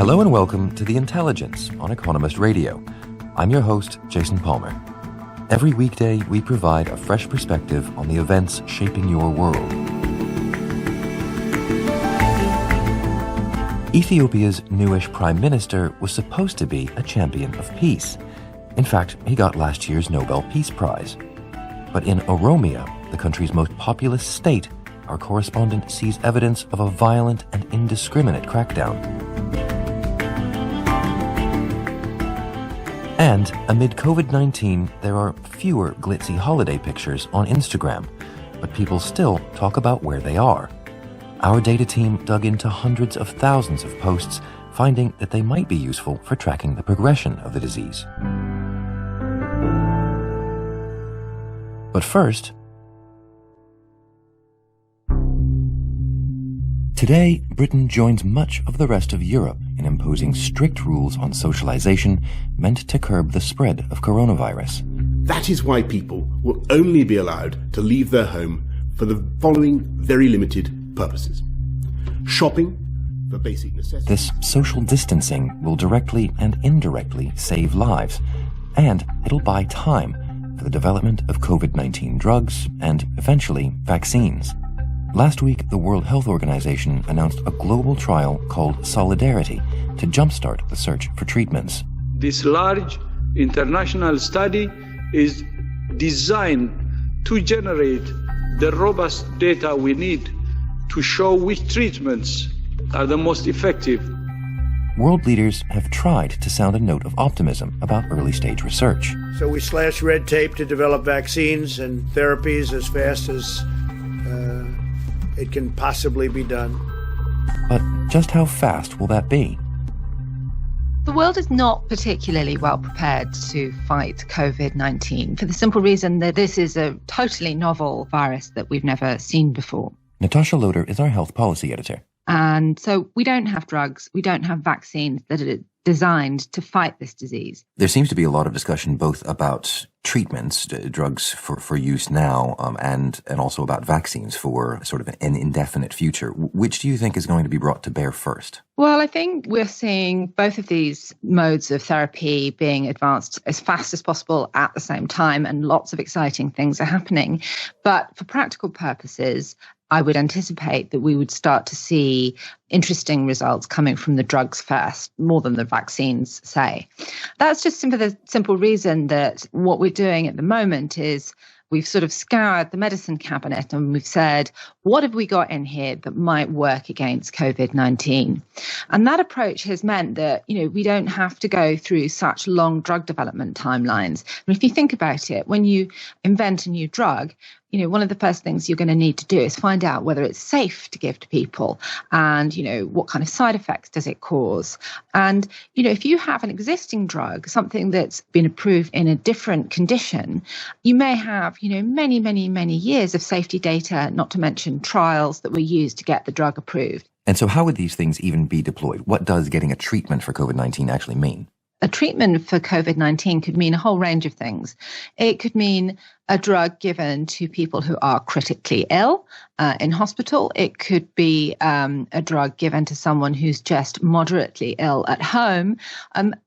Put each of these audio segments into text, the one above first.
Hello and welcome to The Intelligence on Economist Radio. I'm your host, Jason Palmer. Every weekday, we provide a fresh perspective on the events shaping your world. Ethiopia's newish prime minister was supposed to be a champion of peace. In fact, he got last year's Nobel Peace Prize. But in Oromia, the country's most populous state, our correspondent sees evidence of a violent and indiscriminate crackdown. And amid COVID-19, there are fewer glitzy holiday pictures on Instagram, but people still talk about where they are. Our data team dug into hundreds of thousands of posts, finding that they might be useful for tracking the progression of the disease. But first, today, Britain joins much of the rest of Europe in imposing strict rules on socialization meant to curb the spread of coronavirus. That is why people will only be allowed to leave their home for the following very limited purposes. Shopping for basic necessities. This social distancing will directly and indirectly save lives, and it'll buy time for the development of COVID-19 drugs and, eventually, vaccines. Last week, the World Health Organization announced a global trial called Solidarity to jumpstart the search for treatments. This large international study is designed to generate the robust data we need to show which treatments are the most effective. World leaders have tried to sound a note of optimism about early-stage research. So we slash red tape to develop vaccines and therapies as fast as it can possibly be done. But just how fast will that be? The world is not particularly well prepared to fight COVID-19 for the simple reason that this is a totally novel virus that we've never seen before. Natasha Loder is our health policy editor. And so we don't have drugs, we don't have vaccines that are designed to fight this disease. There seems to be a lot of discussion both about treatments, drugs for use now, and also about vaccines for sort of an indefinite future. Which do you think is going to be brought to bear first? Well, I think we're seeing both of these modes of therapy being advanced as fast as possible at the same time, and lots of exciting things are happening. But for practical purposes, I would anticipate that we would start to see interesting results coming from the drugs first, more than the vaccines, say. That's just for the simple reason that what we're doing at the moment is we've sort of scoured the medicine cabinet and we've said, what have we got in here that might work against COVID-19? And that approach has meant that, we don't have to go through such long drug development timelines. And if you think about it, when you invent a new drug, one of the first things you're going to need to do is find out whether it's safe to give to people and, what kind of side effects does it cause? And, if you have an existing drug, something that's been approved in a different condition, you may have, many, many, many years of safety data, not to mention trials that were used to get the drug approved. And so how would these things even be deployed? What does getting a treatment for COVID-19 actually mean? A treatment for COVID-19 could mean a whole range of things. It could mean a drug given to people who are critically ill in hospital. It could be a drug given to someone who's just moderately ill at home.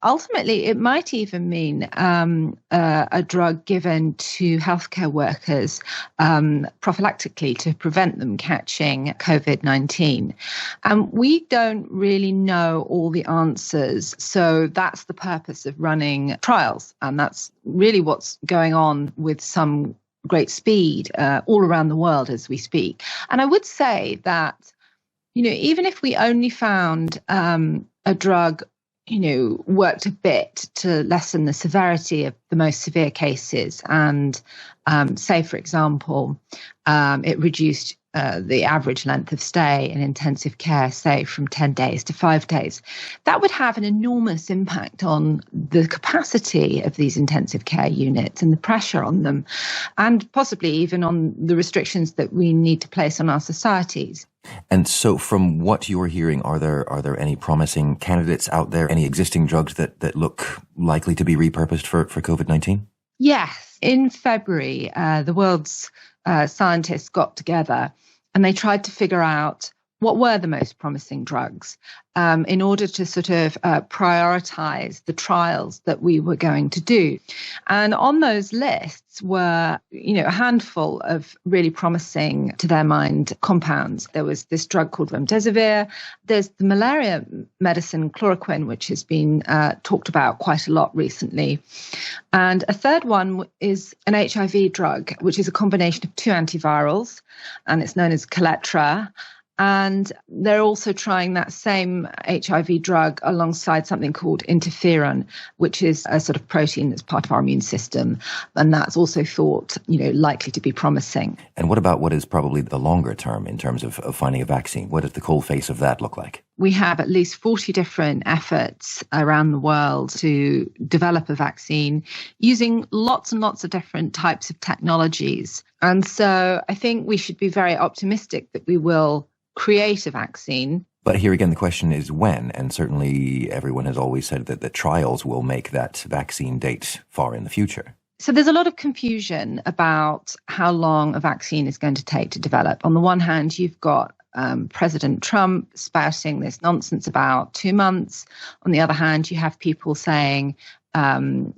Ultimately, it might even mean a drug given to healthcare workers prophylactically to prevent them catching COVID-19. And we don't really know all the answers. So that's the purpose of running trials. And that's really what's going on with some great speed all around the world as we speak. And I would say that, even if we only found a drug, worked a bit to lessen the severity of the most severe cases and say, for example, it reduced the average length of stay in intensive care, say, from 10 days to 5 days. That would have an enormous impact on the capacity of these intensive care units and the pressure on them, and possibly even on the restrictions that we need to place on our societies. And so from what you're hearing, are there any promising candidates out there, any existing drugs that look likely to be repurposed for COVID-19? Yes. In February, the world's scientists got together and they tried to figure out what were the most promising drugs in order to sort of prioritize the trials that we were going to do. And on those lists were, a handful of really promising, to their mind, compounds. There was this drug called remdesivir. There's the malaria medicine chloroquine, which has been talked about quite a lot recently. And a third one is an HIV drug, which is a combination of two antivirals, and it's known as Kaletra. And they're also trying that same HIV drug alongside something called interferon, which is a sort of protein that's part of our immune system. And that's also thought, likely to be promising. And what about what is probably the longer term in terms of finding a vaccine? What does the cold face of that look like? We have at least 40 different efforts around the world to develop a vaccine using lots and lots of different types of technologies. And so I think we should be very optimistic that we will create a vaccine. But here again, the question is when, and certainly everyone has always said that the trials will make that vaccine date far in the future. So there's a lot of confusion about how long a vaccine is going to take to develop. On the one hand, you've got President Trump spouting this nonsense about 2 months. On the other hand, you have people saying, 18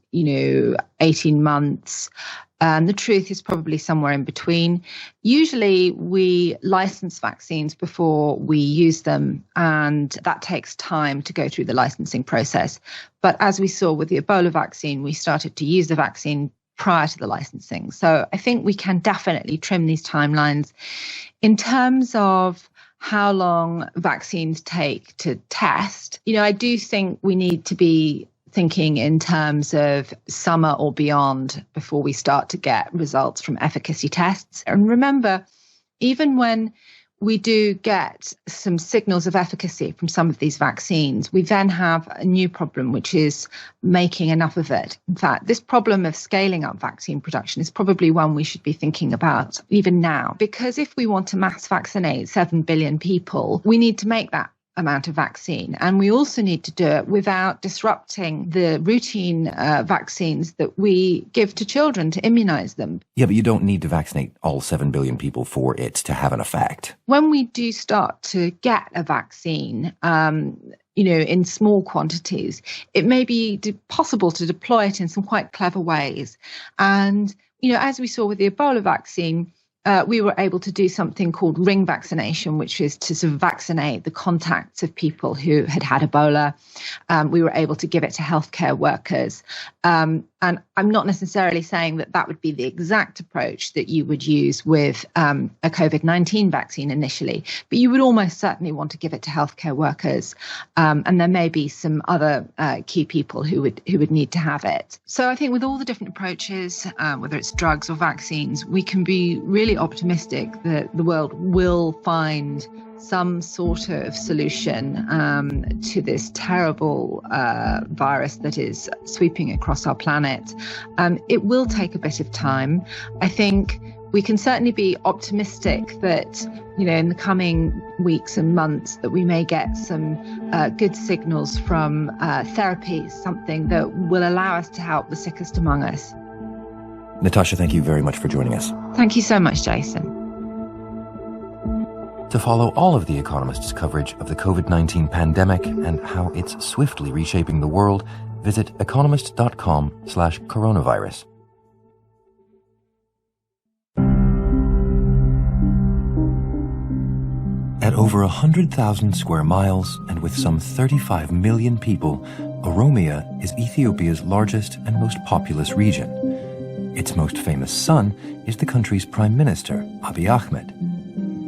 months. The truth is probably somewhere in between. Usually we license vaccines before we use them, and that takes time to go through the licensing process. But as we saw with the Ebola vaccine, we started to use the vaccine prior to the licensing. So I think we can definitely trim these timelines. In terms of how long vaccines take to test, I do think we need to be thinking in terms of summer or beyond before we start to get results from efficacy tests. And remember, even when we do get some signals of efficacy from some of these vaccines, we then have a new problem, which is making enough of it. In fact, this problem of scaling up vaccine production is probably one we should be thinking about even now, because if we want to mass vaccinate 7 billion people, we need to make that amount of vaccine. And we also need to do it without disrupting the routine vaccines that we give to children to immunize them. Yeah, but you don't need to vaccinate all 7 billion people for it to have an effect. When we do start to get a vaccine, in small quantities, it may be possible to deploy it in some quite clever ways. And, as we saw with the Ebola vaccine, we were able to do something called ring vaccination, which is to sort of vaccinate the contacts of people who had Ebola. We were able to give it to healthcare workers. And I'm not necessarily saying that would be the exact approach that you would use with a COVID-19 vaccine initially, but you would almost certainly want to give it to healthcare workers. And there may be some other key people who would need to have it. So I think with all the different approaches, whether it's drugs or vaccines, we can be really optimistic that the world will find some sort of solution to this terrible virus that is sweeping across our planet. It will take a bit of time. I think we can certainly be optimistic that, in the coming weeks and months, that we may get some good signals from therapies, something that will allow us to help the sickest among us. Natasha, thank you very much for joining us. Thank you so much, Jason. To follow all of The Economist's coverage of the COVID-19 pandemic and how it's swiftly reshaping the world, visit economist.com/coronavirus. At over 100,000 square miles and with some 35 million people, Oromia is Ethiopia's largest and most populous region. Its most famous son is the country's Prime Minister, Abiy Ahmed.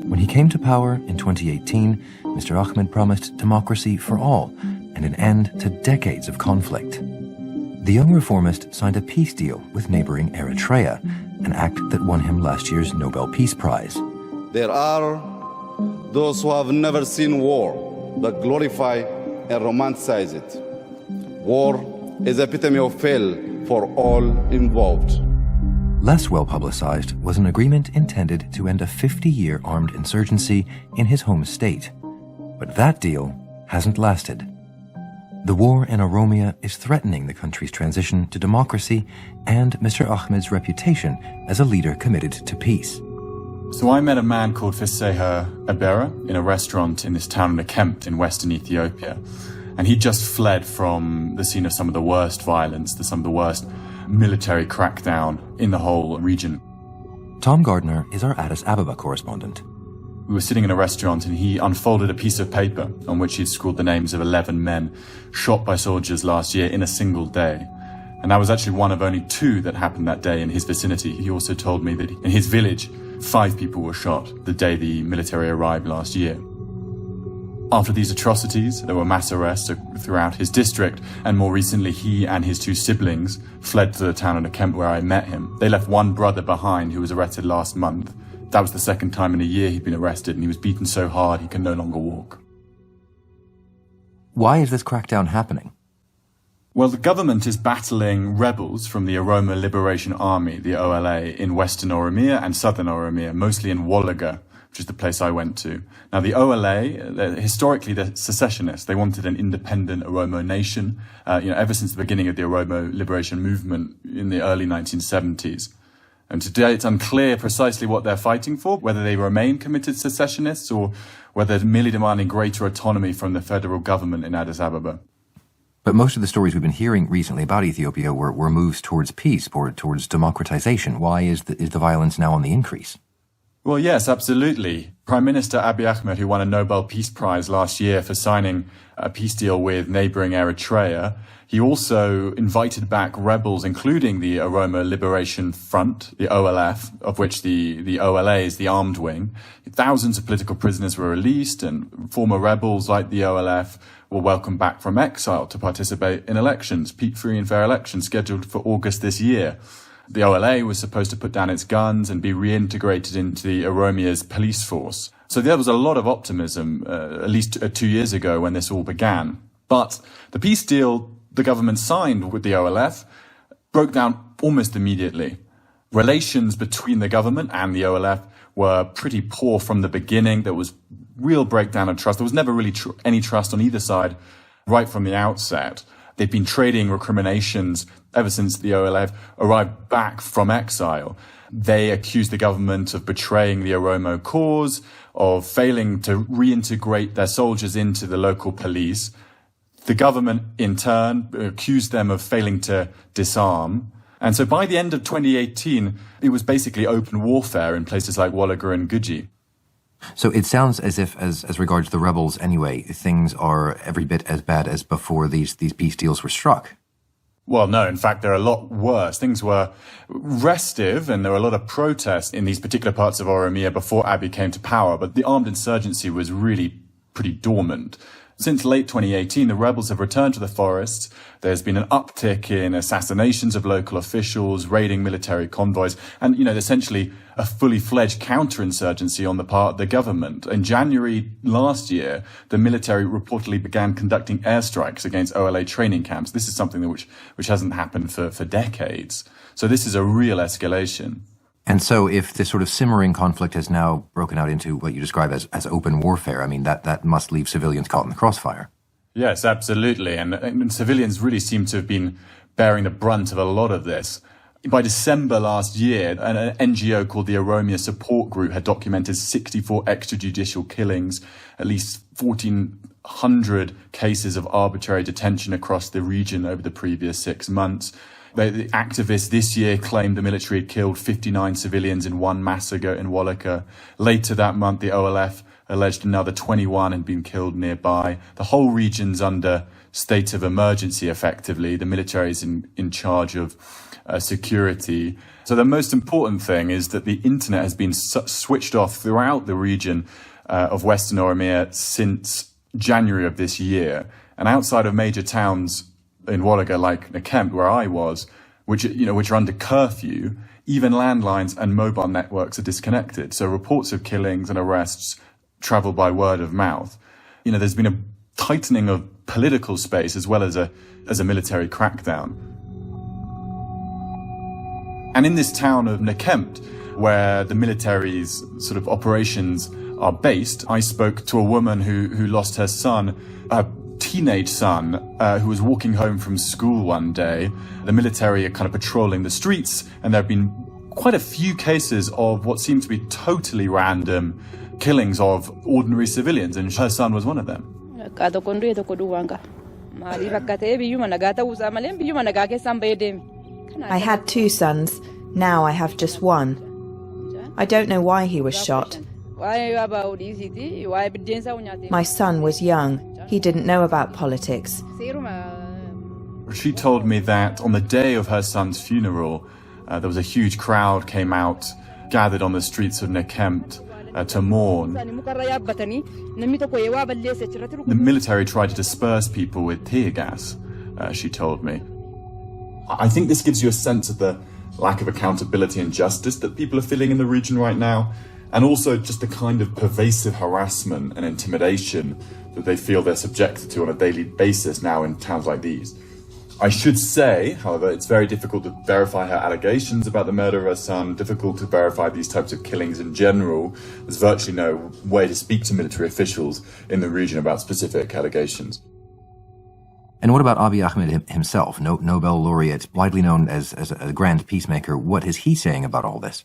When he came to power in 2018, Mr. Ahmed promised democracy for all and an end to decades of conflict. The young reformist signed a peace deal with neighboring Eritrea, an act that won him last year's Nobel Peace Prize. There are those who have never seen war but glorify and romanticize it. War is the epitome of hell for all involved. Less well-publicized was an agreement intended to end a 50-year armed insurgency in his home state. But that deal hasn't lasted. The war in Oromia is threatening the country's transition to democracy and Mr. Ahmed's reputation as a leader committed to peace. So I met a man called Fiseha Ebera in a restaurant in this town of Nekempt in western Ethiopia. And he just fled from the scene of some of the worst violence, some of the worst military crackdown in the whole region. Tom Gardner is our Addis Ababa correspondent. We were sitting in a restaurant and he unfolded a piece of paper on which he'd scrawled the names of 11 men shot by soldiers last year in a single day. And that was actually one of only 2 that happened that day in his vicinity. He also told me that in his village, 5 people were shot the day the military arrived last year. After these atrocities, there were mass arrests throughout his district, and more recently he and his 2 siblings fled to the town of Nekempt where I met him. They left one brother behind who was arrested last month. That was the second time in a year he'd been arrested, and he was beaten so hard he could no longer walk. Why is this crackdown happening? Well, the government is battling rebels from the Oromo Liberation Army, the OLA, in western Oromia and southern Oromia, mostly in Wolaga, which is the place I went to. Now, the OLA, historically, they're secessionists. They wanted an independent Oromo nation, ever since the beginning of the Oromo Liberation Movement in the early 1970s. And today it's unclear precisely what they're fighting for, whether they remain committed secessionists or whether they're merely demanding greater autonomy from the federal government in Addis Ababa. But most of the stories we've been hearing recently about Ethiopia were moves towards peace, towards democratization. Why is the violence now on the increase? Well, yes, absolutely. Prime Minister Abiy Ahmed, who won a Nobel Peace Prize last year for signing a peace deal with neighboring Eritrea, he also invited back rebels, including the Oromo Liberation Front, the OLF, of which the OLA is the armed wing. Thousands of political prisoners were released, and former rebels like the OLF were welcomed back from exile to participate in elections, free and fair elections scheduled for August this year. The OLA was supposed to put down its guns and be reintegrated into the Oromia's police force. So there was a lot of optimism, at least 2 years ago when this all began. But the peace deal the government signed with the OLF broke down almost immediately. Relations between the government and the OLF were pretty poor from the beginning. There was real breakdown of trust. There was never really any trust on either side right from the outset. They'd been trading recriminations ever since the OLF arrived back from exile. They accused the government of betraying the Oromo cause, of failing to reintegrate their soldiers into the local police. The government, in turn, accused them of failing to disarm. And so by the end of 2018, it was basically open warfare in places like Wolaga and Guji. So it sounds as if, as regards the rebels anyway, things are every bit as bad as before these peace deals were struck. Well, no, in fact, they're a lot worse. Things were restive and there were a lot of protests in these particular parts of Oromia before Abiy came to power, but the armed insurgency was really pretty dormant. Since late 2018, the rebels have returned to the forests. There's been an uptick in assassinations of local officials, raiding military convoys, and, essentially a fully fledged counterinsurgency on the part of the government. In January last year, the military reportedly began conducting airstrikes against OLA training camps. This is something which hasn't happened for decades. So this is a real escalation. And so if this sort of simmering conflict has now broken out into what you describe as open warfare, I mean, that must leave civilians caught in the crossfire. Yes, absolutely. And civilians really seem to have been bearing the brunt of a lot of this. By December last year, an NGO called the Oromia Support Group had documented 64 extrajudicial killings, at least 1,400 cases of arbitrary detention across the region over the previous 6 months. The activists this year claimed the military had killed 59 civilians in one massacre in Wolaga. Later that month, the OLF alleged another 21 had been killed nearby. The whole region's under state of emergency, effectively. The military is in charge of security. So the most important thing is that the internet has been switched off throughout the region of Western Oromia since January of this year. And outside of major towns in Wolaga, like Nekempt, where I was, which are under curfew, even landlines and mobile networks are disconnected. So reports of killings and arrests travel by word of mouth. There's been a tightening of political space as well as a military crackdown. And in this town of Nekempt, where the military's sort of operations are based, I spoke to a woman who lost her son, a teenage son, who was walking home from school one day. The military are kind of patrolling the streets, and there have been quite a few cases of what seemed to be totally random killings of ordinary civilians, and her son was one of them. I had 2 sons. Now I have just one. I don't know why he was shot. My son was young. He didn't know about politics. She told me that on the day of her son's funeral, there was a huge crowd came out, gathered on the streets of Nekempt to mourn. The military tried to disperse people with tear gas, she told me. I think this gives you a sense of the lack of accountability and justice that people are feeling in the region right now, and also just the kind of pervasive harassment and intimidation that they feel they're subjected to on a daily basis now in towns like these. I should say, however, it's very difficult to verify her allegations about the murder of her son, difficult to verify these types of killings in general. There's virtually no way to speak to military officials in the region about specific allegations. And what about Abiy Ahmed himself, Nobel laureate, widely known as a grand peacemaker? What is he saying about all this?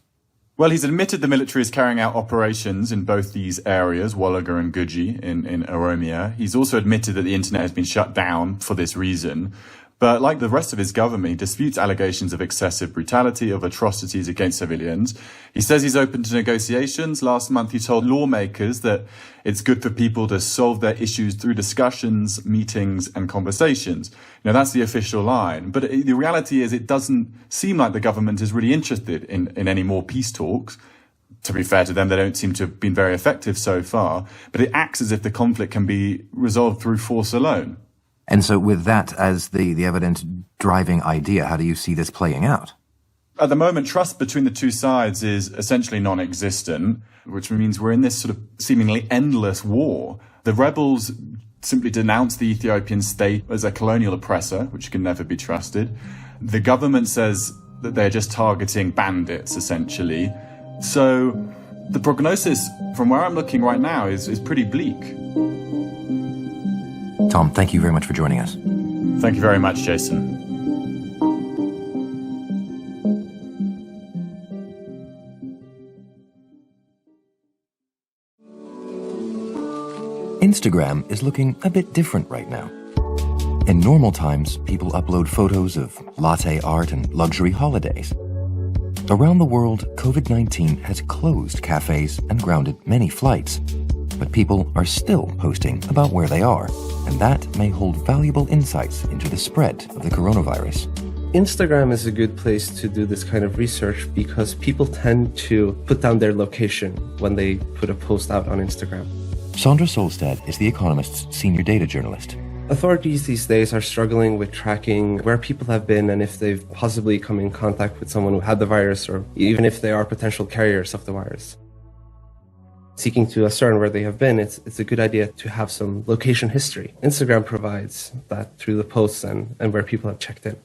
Well, he's admitted the military is carrying out operations in both these areas, Wolaga and Guji in Oromia. He's also admitted that the internet has been shut down for this reason. But like the rest of his government, he disputes allegations of excessive brutality, of atrocities against civilians. He says he's open to negotiations. Last month, he told lawmakers that it's good for people to solve their issues through discussions, meetings, and conversations. You know, that's the official line. But the reality is it doesn't seem like the government is really interested in any more peace talks. To be fair to them, they don't seem to have been very effective so far. But it acts as if the conflict can be resolved through force alone. And so with that as the evident driving idea, how do you see this playing out? At the moment, trust between the two sides is essentially non-existent, which means we're in this sort of seemingly endless war. The rebels simply denounce the Ethiopian state as a colonial oppressor, which can never be trusted. The government says that they're just targeting bandits, essentially. So the prognosis from where I'm looking right now is pretty bleak. Tom, thank you very much for joining us. Thank you very much, Jason. Instagram is looking a bit different right now. In normal times, people upload photos of latte art and luxury holidays. Around the world, COVID-19 has closed cafes and grounded many flights. But people are still posting about where they are, and that may hold valuable insights into the spread of the coronavirus. Instagram is a good place to do this kind of research because people tend to put down their location when they put a post out on Instagram. Sandra Solstad is The Economist's senior data journalist. Authorities these days are struggling with tracking where people have been and if they've possibly come in contact with someone who had the virus, or even if they are potential carriers of the virus. Seeking to ascertain where they have been, it's a good idea to have some location history. Instagram provides that through the posts and where people have checked in.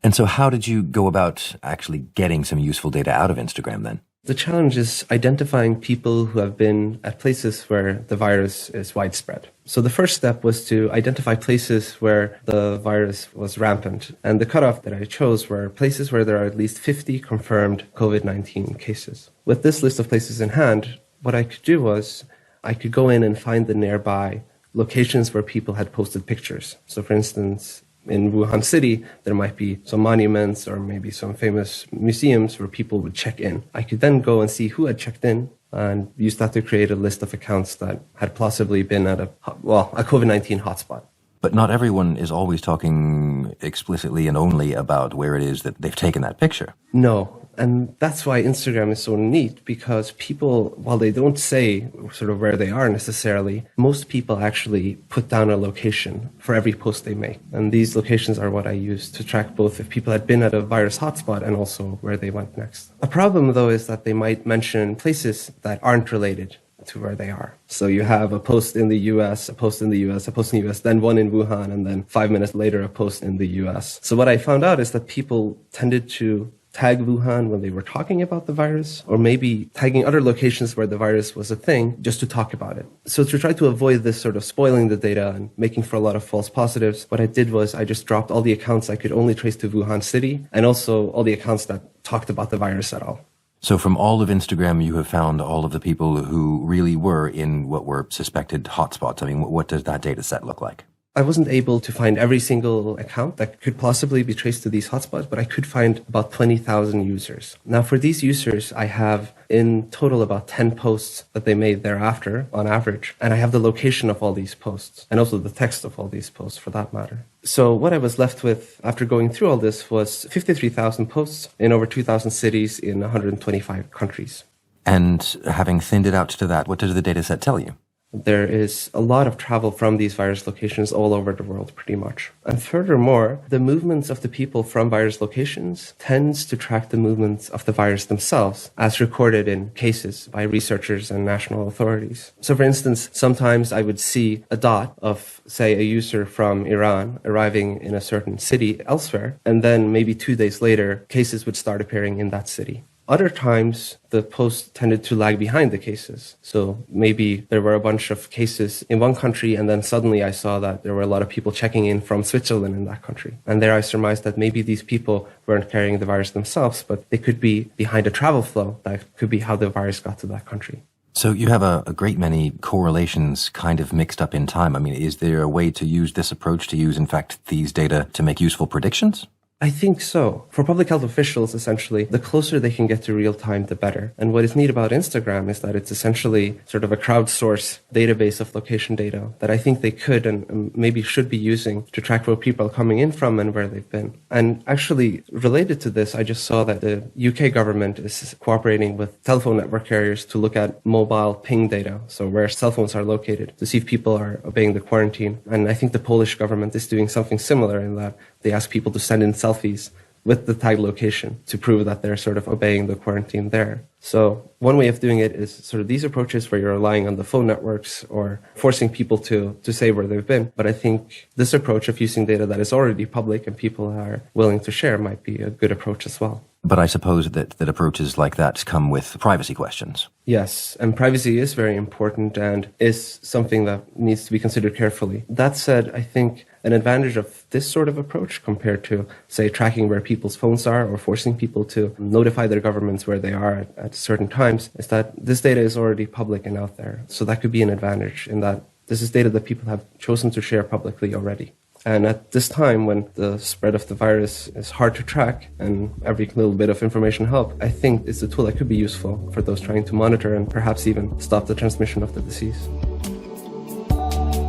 And so how did you go about actually getting some useful data out of Instagram then? The challenge is identifying people who have been at places where the virus is widespread. So the first step was to identify places where the virus was rampant. And the cutoff that I chose were places where there are at least 50 confirmed COVID-19 cases. With this list of places in hand, what I could do was I could go in and find the nearby locations where people had posted pictures. So for instance, in Wuhan City, there might be some monuments or maybe some famous museums where people would check in. I could then go and see who had checked in and use that to create a list of accounts that had plausibly been at a COVID-19 hotspot. But not everyone is always talking explicitly and only about where it is that they've taken that picture. No. And that's why Instagram is so neat, because people, while they don't say sort of where they are necessarily, most people actually put down a location for every post they make. And these locations are what I use to track both if people had been at a virus hotspot and also where they went next. A problem, though, is that they might mention places that aren't related to where they are. So you have a post in the US, a post in the US, a post in the US, then one in Wuhan, and then 5 minutes later a post in the US. So what I found out is that people tended to tag Wuhan when they were talking about the virus, or maybe tagging other locations where the virus was a thing just to talk about it. So to try to avoid this sort of spoiling the data and making for a lot of false positives, what I did was I just dropped all the accounts I could only trace to Wuhan City and also all the accounts that talked about the virus at all. So from all of Instagram, you have found all of the people who really were in what were suspected hotspots. I mean, what does that data set look like? I wasn't able to find every single account that could possibly be traced to these hotspots, but I could find about 20,000 users. Now, for these users, I have in total about 10 posts that they made thereafter, on average, and I have the location of all these posts, and also the text of all these posts, for that matter. So what I was left with after going through all this was 53,000 posts in over 2,000 cities in 125 countries. And having thinned it out to that, what does the data set tell you? There is a lot of travel from these virus locations all over the world, pretty much. And furthermore, the movements of the people from virus locations tends to track the movements of the virus themselves, as recorded in cases by researchers and national authorities. So for instance, sometimes I would see a dot of, say, a user from Iran arriving in a certain city elsewhere, and then maybe 2 days later, cases would start appearing in that city. Other times, the posts tended to lag behind the cases. So maybe there were a bunch of cases in one country, and then suddenly I saw that there were a lot of people checking in from Switzerland in that country. And there I surmised that maybe these people weren't carrying the virus themselves, but they could be behind a travel flow. That could be how the virus got to that country. So you have a great many correlations kind of mixed up in time. I mean, is there a way to use this approach, to use, in fact, these data to make useful predictions? I think so. For public health officials, essentially, the closer they can get to real time, the better. And what is neat about Instagram is that it's essentially sort of a crowdsourced database of location data that I think they could and maybe should be using to track where people are coming in from and where they've been. And actually, related to this, I just saw that the UK government is cooperating with telephone network carriers to look at mobile ping data, so where cell phones are located, to see if people are obeying the quarantine. And I think the Polish government is doing something similar in that they ask people to send in selfies with the tagged location to prove that they're sort of obeying the quarantine there. So one way of doing it is sort of these approaches where you're relying on the phone networks or forcing people to say where they've been. But I think this approach of using data that is already public and people are willing to share might be a good approach as well. But I suppose that approaches like that come with privacy questions. Yes, and privacy is very important and is something that needs to be considered carefully. That said, I think an advantage of this sort of approach compared to, say, tracking where people's phones are or forcing people to notify their governments where they are at certain times is that this data is already public and out there. So that could be an advantage in that this is data that people have chosen to share publicly already. And at this time, when the spread of the virus is hard to track and every little bit of information helps, I think it's a tool that could be useful for those trying to monitor and perhaps even stop the transmission of the disease.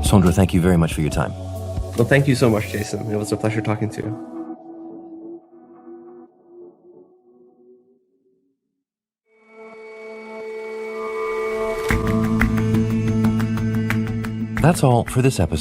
Sondra, thank you very much for your time. Well, thank you so much, Jason. It was a pleasure talking to you. That's all for this episode.